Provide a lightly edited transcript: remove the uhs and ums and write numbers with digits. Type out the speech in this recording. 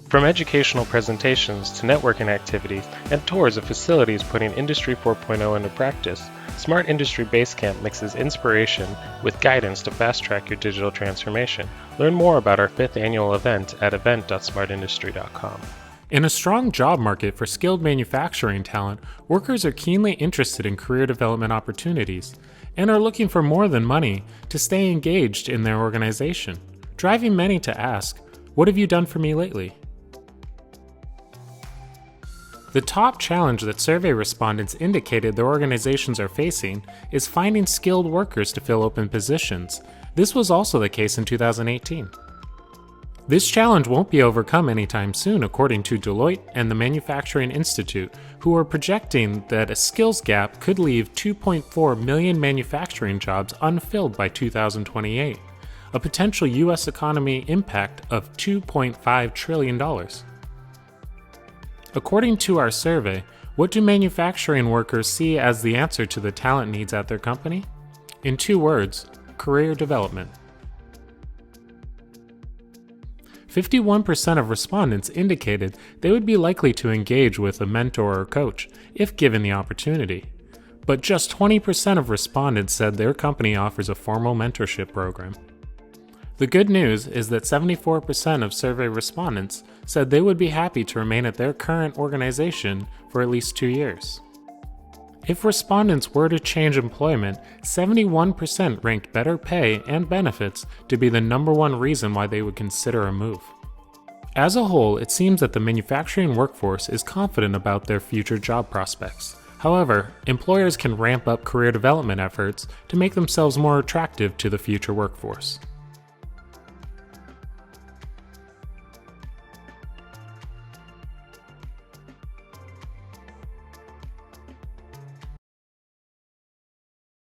From educational presentations to networking activities and tours of facilities putting Industry 4.0 into practice, Smart Industry Basecamp mixes inspiration with guidance to fast-track your digital transformation. Learn more about our 5th annual event at event.smartindustry.com. In a strong job market for skilled manufacturing talent, workers are keenly interested in career development opportunities and are looking for more than money to stay engaged in their organization, driving many to ask, "What have you done for me lately?" The top challenge that survey respondents indicated their organizations are facing is finding skilled workers to fill open positions. This was also the case in 2018. This challenge won't be overcome anytime soon, according to Deloitte and the Manufacturing Institute, who are projecting that a skills gap could leave 2.4 million manufacturing jobs unfilled by 2028, a potential U.S. economy impact of $2.5 trillion. According to our survey, what do manufacturing workers see as the answer to the talent needs at their company? In 2 words, career development. 51% of respondents indicated they would be likely to engage with a mentor or coach if given the opportunity, but just 20% of respondents said their company offers a formal mentorship program. The good news is that 74% of survey respondents said they would be happy to remain at their current organization for at least 2 years. If respondents were to change employment, 71% ranked better pay and benefits to be the number one reason why they would consider a move. As a whole, it seems that the manufacturing workforce is confident about their future job prospects. However, employers can ramp up career development efforts to make themselves more attractive to the future workforce.